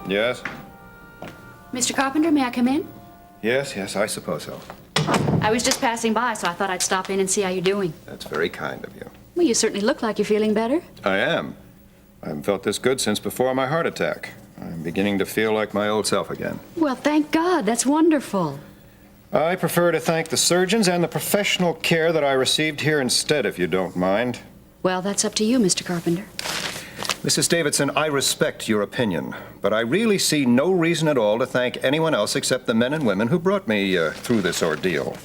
Yes? Mr. Carpenter, may I come in? Yes, I suppose so. I was just passing by, so I thought I'd stop in and see how you're doing. That's very kind of you. Well, you certainly look like you're feeling better. I am. I haven't felt this good since before my heart attack. I'm beginning to feel like my old self again. Well, thank God. That's wonderful. I prefer to thank the surgeons and the professional care that I received here instead, if you don't mind. Well, that's up to you, Mr. Carpenter. Mrs. Davidson, I respect your opinion, but I really see no reason at all to thank anyone else except the men and women who brought me through this ordeal.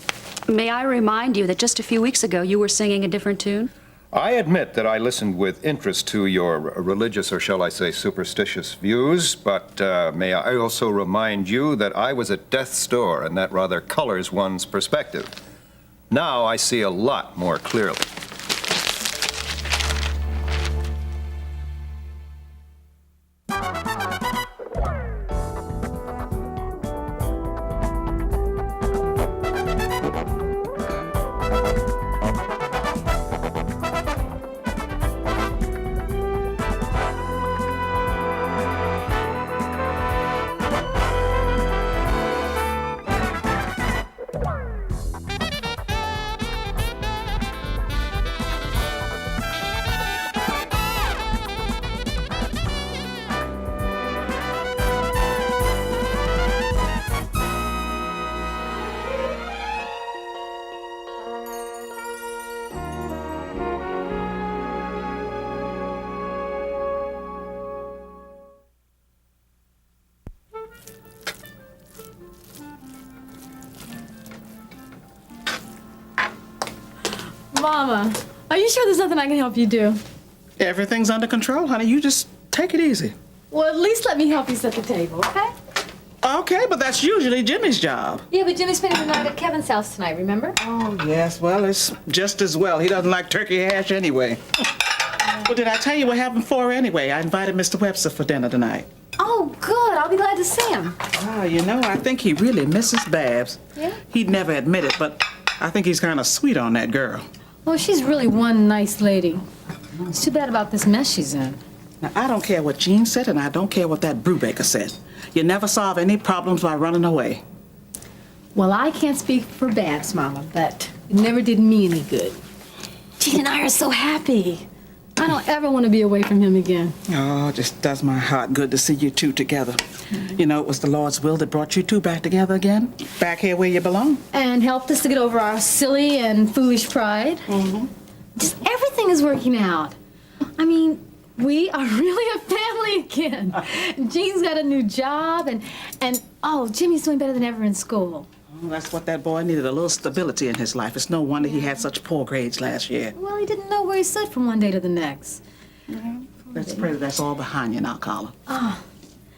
May I remind you that just a few weeks ago you were singing a different tune? I admit that I listened with interest to your religious, or shall I say superstitious, views, but may I also remind you that I was at death's door, and that rather colors one's perspective. Now I see a lot more clearly. Mama, are you sure there's nothing I can help you do? Everything's under control, honey. You just take it easy. Well, at least let me help you set the table, okay? Okay, but that's usually Jimmy's job. Yeah, but Jimmy's spending the night at Kevin's house tonight, remember? Oh, yes. Well, it's just as well. He doesn't like turkey hash anyway. Well, did I tell you what happened for her anyway? I invited Mr. Webster for dinner tonight. Oh, good. I'll be glad to see him. Ah, you know, I think he really misses Babs. Yeah? He'd never admit it, but I think he's kind of sweet on that girl. Well, she's really one nice lady. It's too bad about this mess she's in. Now, I don't care what Jean said, and I don't care what that Brubaker said. You never solve any problems by running away. Well, I can't speak for Babs, Mama, but it never did me any good. Jean and I are so happy. I don't ever want to be away from him again. Oh, it just does my heart good to see you two together. You know, it was the Lord's will that brought you two back together again, back here where you belong. And helped us to get over our silly and foolish pride. Mm-hmm. Just everything is working out. I mean, we are really a family again. Jean's got a new job, and oh, Jimmy's doing better than ever in school. Oh, that's what that boy needed, a little stability in his life. It's no wonder he had such poor grades last year. Well, he didn't know where he stood from one day to the next. Let's pray that that's all behind you now, Carla. Oh,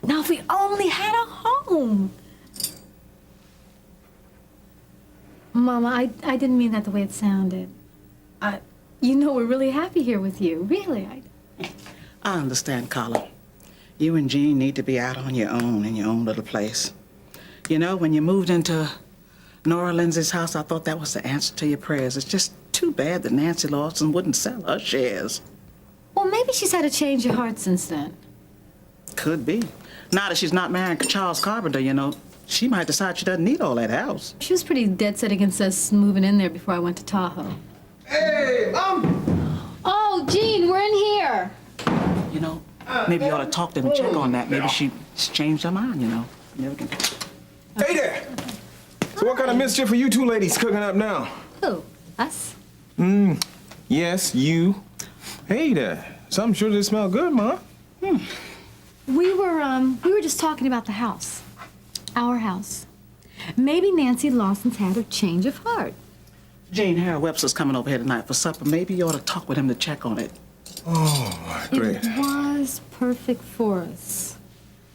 now if we only had a home. Mama, I didn't mean that the way it sounded. You know, we're really happy here with you, really. I understand, Carla. You and Jean need to be out on your own in your own little place. You know, when you moved into Nora Lindsay's house, I thought that was the answer to your prayers. It's just too bad that Nancy Lawson wouldn't sell her shares. Well, maybe she's had a change of heart since then. Could be. Now that she's not marrying Charles Carpenter, you know, she might decide she doesn't need all that house. She was pretty dead set against us moving in there before I went to Tahoe. Hey, Mom! Oh, Jean, we're in here. You know, maybe you ought to talk to her and check on that. Maybe she's changed her mind, you know. You never can... Hey there! So what kind of mischief are you two ladies cooking up now? Who? Us? Yes, you. Hey there. Something sure did smell good, Ma. We were just talking about the house. Our house. Maybe Nancy Lawson's had a change of heart. Jane, Harold Webster's coming over here tonight for supper. Maybe you ought to talk with him to check on it. Oh, great. It was perfect for us.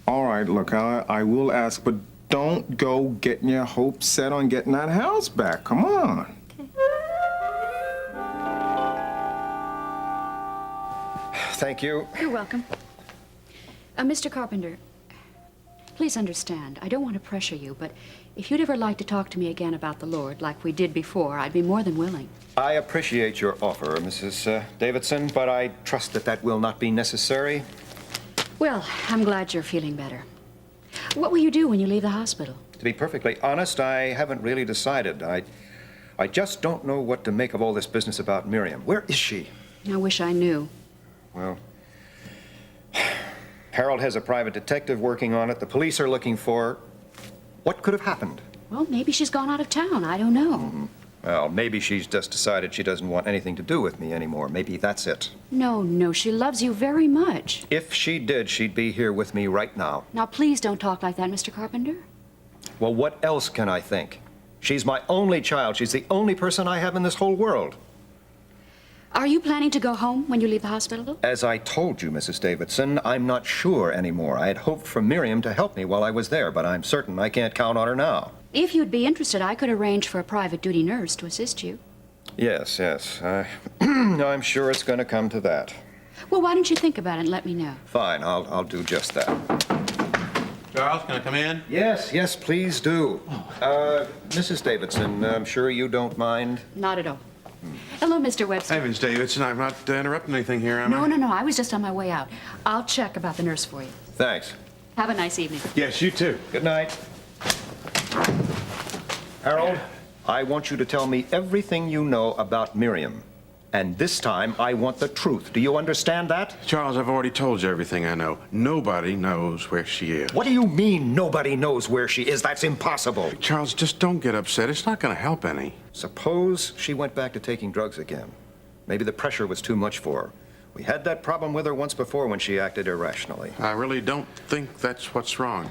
All right, look, I will ask, but don't go getting your hopes set on getting that house back. Come on. Thank you. You're welcome. Mr. Carpenter, please understand, I don't want to pressure you, but if you'd ever like to talk to me again about the Lord, like we did before, I'd be more than willing. I appreciate your offer, Mrs. Davidson, but I trust that that will not be necessary. Well, I'm glad you're feeling better. What will you do when you leave the hospital? To be perfectly honest, I haven't really decided. I just don't know what to make of all this business about Miriam. Where is she? I wish I knew. Well, Harold has a private detective working on it. The police are looking for her. What could have happened? Well, maybe she's gone out of town. I don't know. Well, maybe she's just decided she doesn't want anything to do with me anymore. Maybe that's it. No, she loves you very much. If she did, she'd be here with me right now. Now, please don't talk like that, Mr. Carpenter. Well, what else can I think? She's my only child. She's the only person I have in this whole world. Are you planning to go home when you leave the hospital? As I told you, Mrs. Davidson, I'm not sure anymore. I had hoped for Miriam to help me while I was there, but I'm certain I can't count on her now. If you'd be interested, I could arrange for a private duty nurse to assist you. Yes. I'm sure it's going to come to that. Well, why don't you think about it and let me know? Fine, I'll do just that. Charles, can I come in? Yes, please do. Mrs. Davidson, I'm sure you don't mind. Not at all. Hello, Mr. Webster. Hey, Miss Davidson, I'm not interrupting anything here, am I? No, I was just on my way out. I'll check about the nurse for you. Thanks. Have a nice evening. Yes, you too. Good night. Harold, I want you to tell me everything you know about Miriam. And this time, I want the truth. Do you understand that? Charles, I've already told you everything I know. Nobody knows where she is. What do you mean nobody knows where she is? That's impossible. Charles, just don't get upset. It's not going to help any. Suppose she went back to taking drugs again. Maybe the pressure was too much for her. We had that problem with her once before when she acted irrationally. I really don't think that's what's wrong.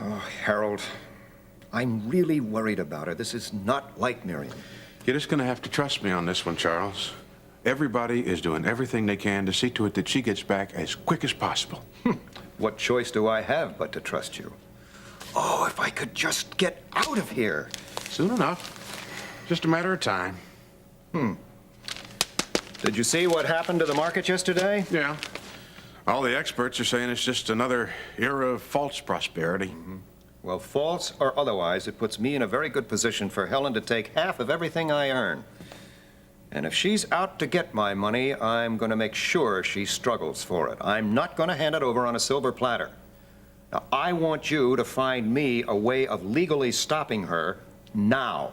Oh, Harold, I'm really worried about her. This is not like Miriam. You're just going to have to trust me on this one, Charles. Everybody is doing everything they can to see to it that she gets back as quick as possible. What choice do I have but to trust you? Oh, if I could just get out of here. Soon enough. Just a matter of time. Did you see what happened to the market yesterday? Yeah. All the experts are saying it's just another era of false prosperity. Well, false or otherwise, it puts me in a very good position for Helen to take half of everything I earn. And if she's out to get my money, I'm going to make sure she struggles for it. I'm not going to hand it over on a silver platter. Now, I want you to find me a way of legally stopping her now.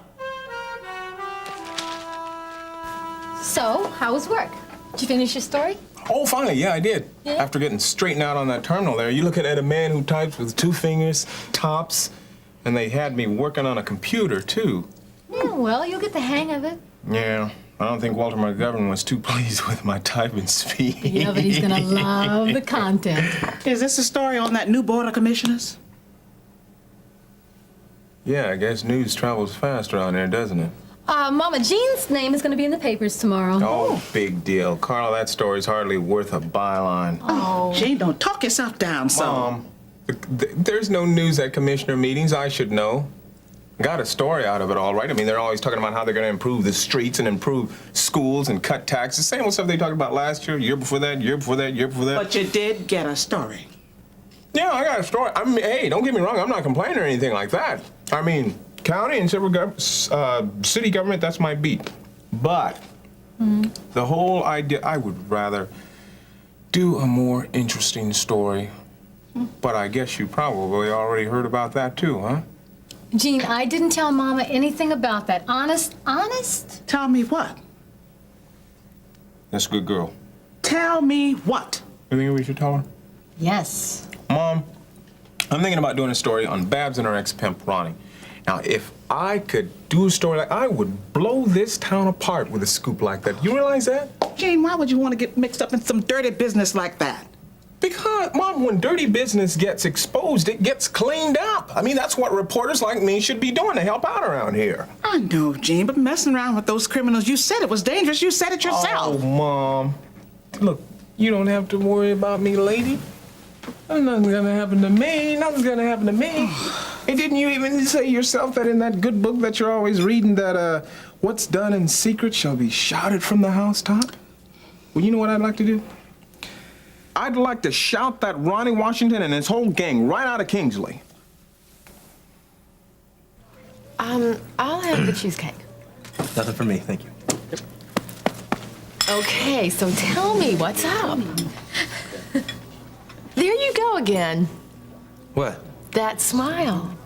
So, how was work? Did you finish your story? Oh, finally, yeah, I did. Yeah? After getting straightened out on that terminal there, you looking at a man who types with 2 fingers, tops, and they had me working on a computer, too. Yeah, well, you'll get the hang of it. Yeah, I don't think Walter McGovern was too pleased with my typing speed. Yeah, but he's gonna love the content. Is this a story on that new board of commissioners? Yeah, I guess news travels fast around there, doesn't it? Mama Jean's name is gonna be in the papers tomorrow. Oh, big deal. Carla, that story's hardly worth a byline. Oh. Gene, don't talk yourself down, son. Mom, there's no news at commissioner meetings. I should know. Got a story out of it, all right. I mean, they're always talking about how they're going to improve the streets and improve schools and cut taxes. Same old stuff they talked about last year, year before that, year before that, year before that. But you did get a story. Yeah, I got a story. I mean, hey, don't get me wrong. I'm not complaining or anything like that. I mean, county and city government, that's my beat. But the whole idea, I would rather do a more interesting story. But I guess you probably already heard about that too, huh? Jean, I didn't tell Mama anything about that. Honest? Tell me what? That's a good girl. Tell me what? You think we should tell her? Yes. Mom, I'm thinking about doing a story on Babs and her ex-pimp, Ronnie. Now, if I could do a story I would blow this town apart with a scoop like that. You realize that? Gene, why would you want to get mixed up in some dirty business like that? Because, Mom, when dirty business gets exposed, it gets cleaned up. I mean, that's what reporters like me should be doing to help out around here. I know, Gene, but messing around with those criminals, you said it was dangerous. You said it yourself. Oh, Mom. Look, you don't have to worry about me, lady. Nothing's gonna happen to me. Nothing's gonna happen to me. And didn't you even say yourself that in that good book that you're always reading that what's done in secret shall be shouted from the housetop? Well, you know what I'd like to do? I'd like to shout that Ronnie Washington and his whole gang right out of Kingsley. I'll have the cheesecake. Nothing for me, thank you. Okay, so tell me what's up. There you go again. What? That smile.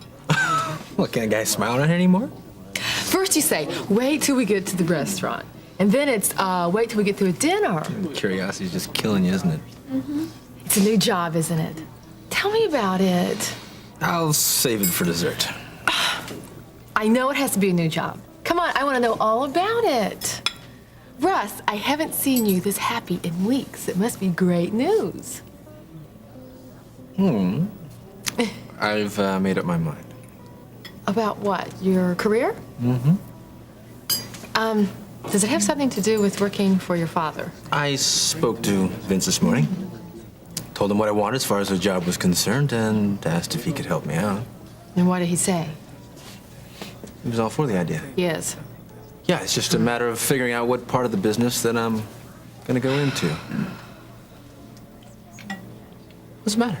What, can a guy smile around here anymore? First you say, wait till we get to the restaurant. And then it's, wait till we get through a dinner. Curiosity's just killing you, isn't it? It's a new job, isn't it? Tell me about it. I'll save it for dessert. I know it has to be a new job. Come on, I want to know all about it. Russ, I haven't seen you this happy in weeks. It must be great news. I've made up my mind. About what? Your career? Does it have something to do with working for your father? I spoke to Vince this morning, told him what I wanted as far as the job was concerned, and asked if he could help me out. And what did he say? He was all for the idea. Yes. Yeah, it's just a matter of figuring out what part of the business that I'm gonna go into. What's the matter?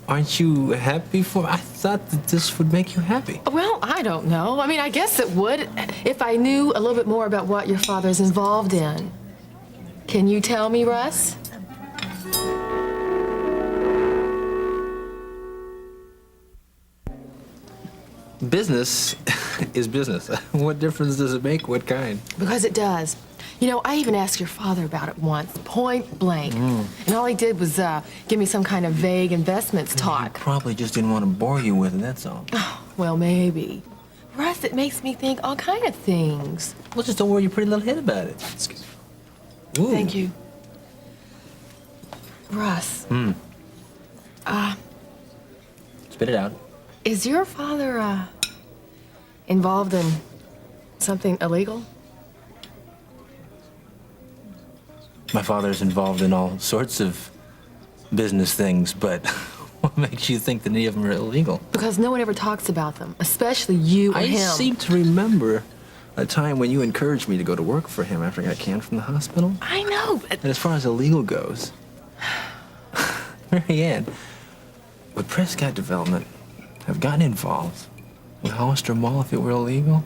Aren't you happy for? I thought that this would make you happy. Well, I don't know. I mean, I guess it would if I knew a little bit more about what your father's involved in. Can you tell me, Russ? Business is business. What difference does it make? What kind? Because it does. You know, I even asked your father about it once, point blank. And all he did was give me some kind of vague investments talk. Probably just didn't want to bore you with it, that's all. Oh, well, maybe. Russ, it makes me think all kind of things. Well, just don't worry your pretty little head about it. Excuse me. Ooh. Thank you. Russ. Spit it out. Is your father involved in something illegal? My father's involved in all sorts of business things, but what makes you think that any of them are illegal? Because no one ever talks about them, especially you and I him. seem to remember a time when you encouraged me to go to work for him after I got canned from the hospital. I know, but And as far as illegal goes, Mary Ann, would Prescott Development have gotten involved with Hollister Mall if it were illegal?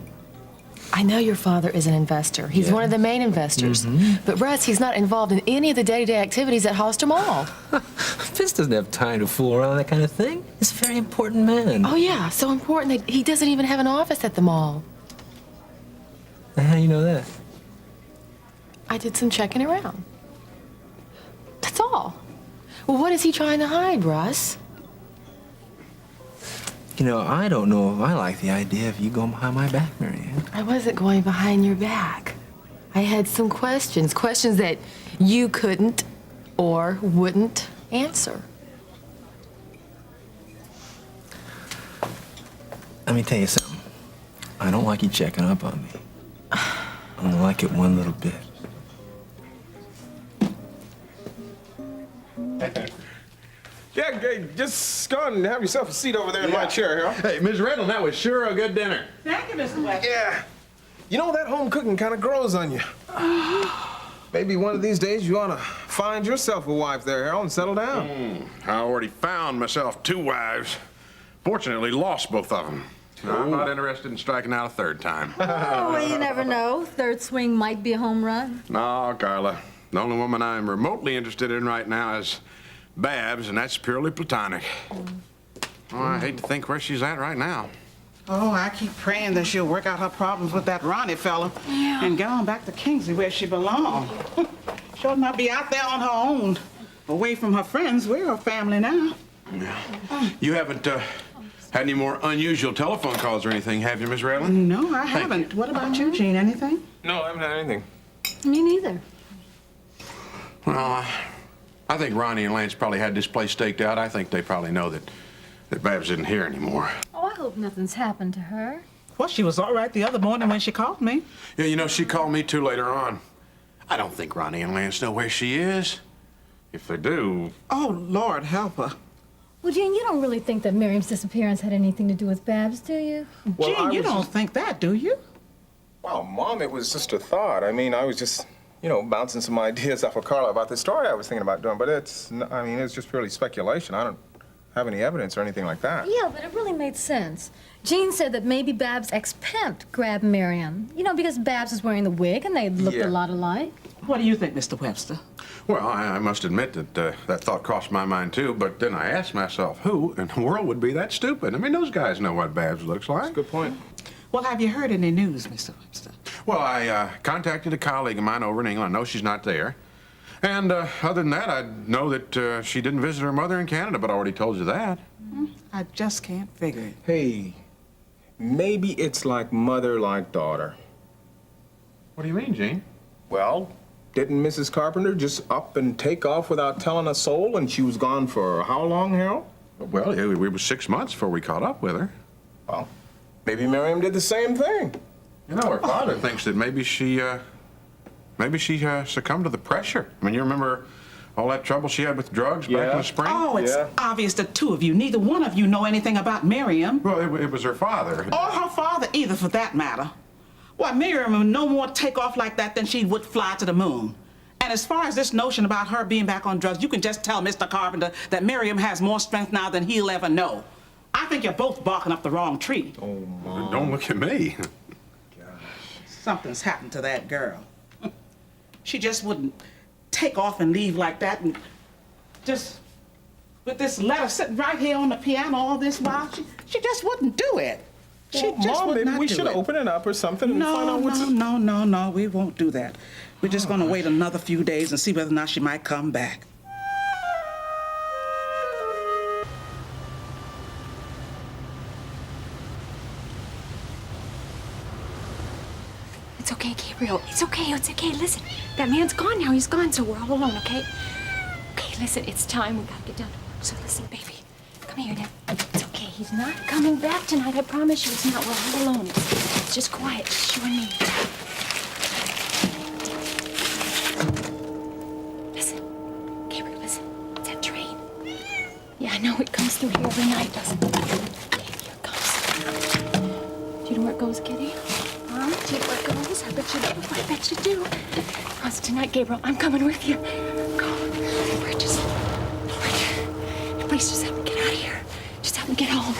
I know your father is an investor. He's one of the main investors. But Russ, he's not involved in any of the day-to-day activities at Hollister Mall. Vince doesn't have time to fool around with that kind of thing. He's a very important man. Oh, yeah, so important that he doesn't even have an office at the mall. How do you know that? I did some checking around. That's all. Well, what is he trying to hide, Russ? You know, I don't know if I like the idea of you going behind my back, Mary Ann. I wasn't going behind your back. I had some questions that you couldn't or wouldn't answer. Let me tell you something. I don't like you checking up on me. I don't like it one little bit. Yeah, just go and have yourself a seat over there in my chair, Harold. Hey, Ms. Reynolds, that was sure a good dinner. Thank you, Mr. West. Yeah. You know, that home cooking kind of grows on you. Maybe one of these days you ought to find yourself a wife there, Harold, and settle down. I already found myself 2 wives. Fortunately, lost both of them. I'm not interested in striking out a 3rd time. Oh, well, you never know. Third swing might be a home run. No, Carla. The only woman I'm remotely interested in right now is Babs, and that's purely platonic. Oh, I hate to think where she's at right now. Oh, I keep praying that she'll work out her problems with that Ronnie fella and get on back to Kingsley where she belongs. She'll not be out there on her own, away from her friends. We're a family now. Yeah. You haven't had any more unusual telephone calls or anything, have you, Miss Raylan? No, I haven't. What about you, Gene? Anything? No, I haven't had anything. Me neither. Well, I think Ronnie and Lance probably had this place staked out. I think they probably know that Babs isn't here anymore. Oh, I hope nothing's happened to her. Well, she was all right the other morning when she called me. Yeah, you know, she called me too later on. I don't think Ronnie and Lance know where she is. If they do... Oh, Lord, help her. Well, Jean, you don't really think that Miriam's disappearance had anything to do with Babs, do you? Well, Gene, you don't think that, do you? Well, Mom, it was just a thought. I mean, I was just, bouncing some ideas off of Carla about the story I was thinking about doing, but it's just purely speculation. I don't have any evidence or anything like that. Yeah, but it really made sense. Jean said that maybe Babs' ex-pimp grabbed Miriam. Because Babs was wearing the wig and they looked a lot alike. What do you think, Mr. Webster? Well, I must admit that that thought crossed my mind too, but then I asked myself, who in the world would be that stupid? I mean, those guys know what Babs looks like. Good point. Well, have you heard any news, Mr. Webster? Well, I contacted a colleague of mine over in England. I know she's not there. And other than that, I know that she didn't visit her mother in Canada, but I already told you that. I just can't figure it. Hey, maybe it's like mother, like daughter. What do you mean, Gene? Well, didn't Mrs. Carpenter just up and take off without telling a soul, and she was gone for how long, Harold? Well, it was 6 months before we caught up with her. Well, maybe Miriam did the same thing. Her father thinks that maybe she succumbed to the pressure. I mean, you remember all that trouble she had with drugs back in the spring? Oh, it's obvious the two of you, neither one of you know anything about Miriam. Well, it was her father. Or her father either, for that matter. Why, Miriam would no more take off like that than she would fly to the moon. And as far as this notion about her being back on drugs, you can just tell Mr. Carpenter that Miriam has more strength now than he'll ever know. I think you're both barking up the wrong tree. Oh, Mom. Don't look at me. Something's happened to that girl. She just wouldn't take off and leave like that, and just with this letter sitting right here on the piano all this while, she just wouldn't do it. She just Mom, would maybe not we do should it. open it up or something and find out what's... No, we won't do that. We're just gonna wait another few days and see whether or not she might come back. It's okay, Gabriel. It's okay. Listen, that man's gone now. He's gone, so we're all alone, okay? Okay, listen, it's time. We gotta get down to work. So listen, baby. Come here now. It's okay. He's not coming back tonight. I promise you it's not. We're all alone. It's just quiet. Just you and me. Listen. Gabriel, listen. It's that train. Yeah, I know. It comes through here every night, doesn't it? Okay, here it comes. Do you know where it goes, Kitty? Huh? Do you know where it goes? I bet you do. I bet you do. Promise tonight, Gabriel. I'm coming with you. Go. We're just... Please just help me get out of here. Just help me get home.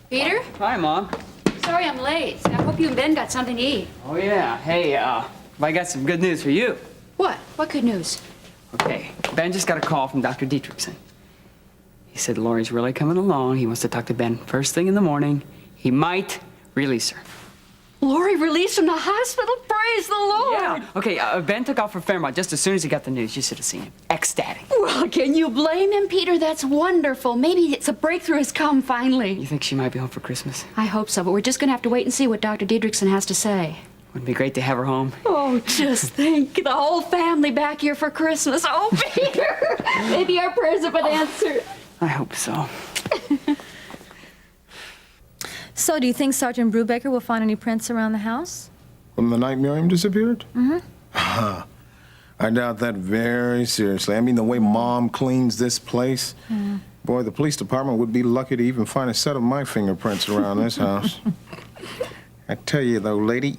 Peter? Hi, Mom. Sorry I'm late. I hope you and Ben got something to eat. Oh, yeah. Hey, I got some good news for you. What? What good news? Okay, Ben just got a call from Dr. Dietrichson. He said Lori's really coming along. He wants to talk to Ben first thing in the morning. He might release her. Lori released from the hospital? Praise the Lord! Yeah. Okay, Ben took off for Fairmont just as soon as he got the news. You should have seen him. Ecstatic. Well, can you blame him, Peter? That's wonderful. Maybe it's a breakthrough has come finally. You think she might be home for Christmas? I hope so, but we're just gonna have to wait and see what Dr. Dietrichson has to say. Wouldn't it be great to have her home? Oh, just think, the whole family back here for Christmas. Oh, Peter! Maybe our prayers have been answered. I hope so. So, do you think Sergeant Brubaker will find any prints around the house? From the night Miriam disappeared? Mm-hmm. I doubt that very seriously. I mean, the way Mom cleans this place, boy, the police department would be lucky to even find a set of my fingerprints around this house. I tell you, though, lady,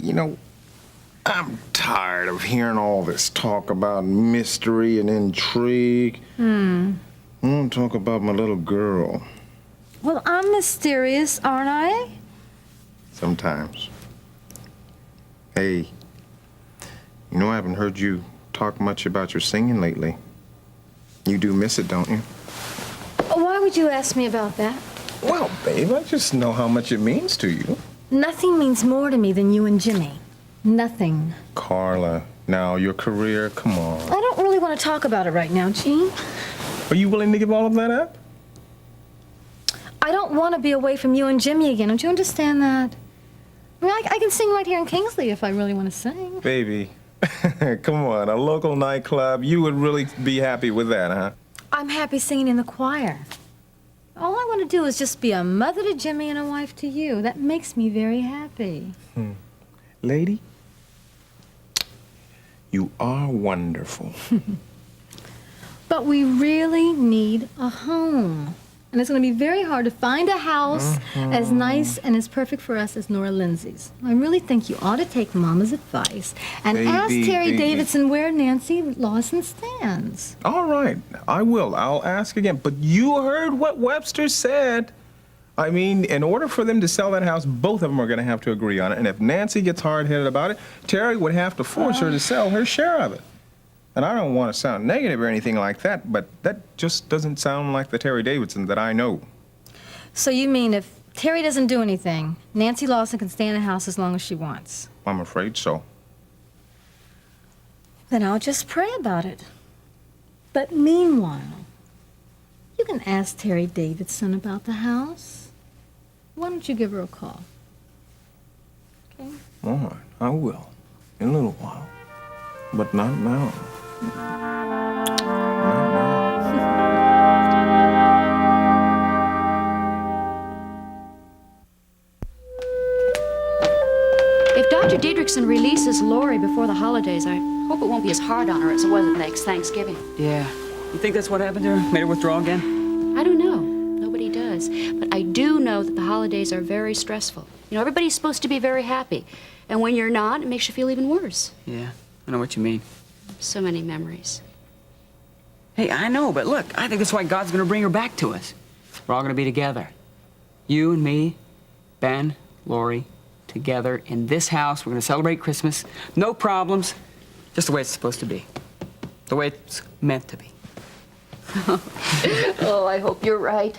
I'm tired of hearing all this talk about mystery and intrigue. I want to talk about my little girl. Well, I'm mysterious, aren't I? Sometimes. Hey, I haven't heard you talk much about your singing lately. You do miss it, don't you? Why would you ask me about that? Well, babe, I just know how much it means to you. Nothing means more to me than you and Jimmy. Nothing. Carla, now your career, come on. I don't really want to talk about it right now, Gene. Are you willing to give all of that up? I don't want to be away from you and Jimmy again. Don't you understand that? I mean, I can sing right here in Kingsley if I really want to sing. Baby, come on, a local nightclub, you would really be happy with that, huh? I'm happy singing in the choir. All I want to do is just be a mother to Jimmy and a wife to you. That makes me very happy. Lady, you are wonderful. But we really need a home. And it's going to be very hard to find a house as nice and as perfect for us as Nora Lindsay's. I really think you ought to take Mama's advice and ask Terry Davidson where Nancy Lawson stands. All right, I will. I'll ask again. But you heard what Webster said. I mean, in order for them to sell that house, both of them are going to have to agree on it. And if Nancy gets hard-headed about it, Terry would have to force her to sell her share of it. And I don't want to sound negative or anything like that, but that just doesn't sound like the Terry Davidson that I know. So you mean if Terry doesn't do anything, Nancy Lawson can stay in the house as long as she wants? I'm afraid so. Then I'll just pray about it. But meanwhile, you can ask Terry Davidson about the house. Why don't you give her a call? Okay? All right, I will. In a little while. But not now. Not If Dr. Dietrichson releases Lori before the holidays, I hope it won't be as hard on her as it was next Thanksgiving. Yeah. You think that's what happened to her? Made her withdraw again? I don't know. Nobody does. But I do know that the holidays are very stressful. You know, everybody's supposed to be very happy. And when you're not, it makes you feel even worse. Yeah, I know what you mean. So many memories. Hey, I know, but look, I think that's why God's gonna bring her back to us. We're all gonna be together. You and me, Ben, Lori, together in this house. We're gonna celebrate Christmas. No problems. Just the way it's supposed to be. The way it's meant to be. Oh, I hope you're right.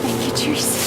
Thank you, Teresa.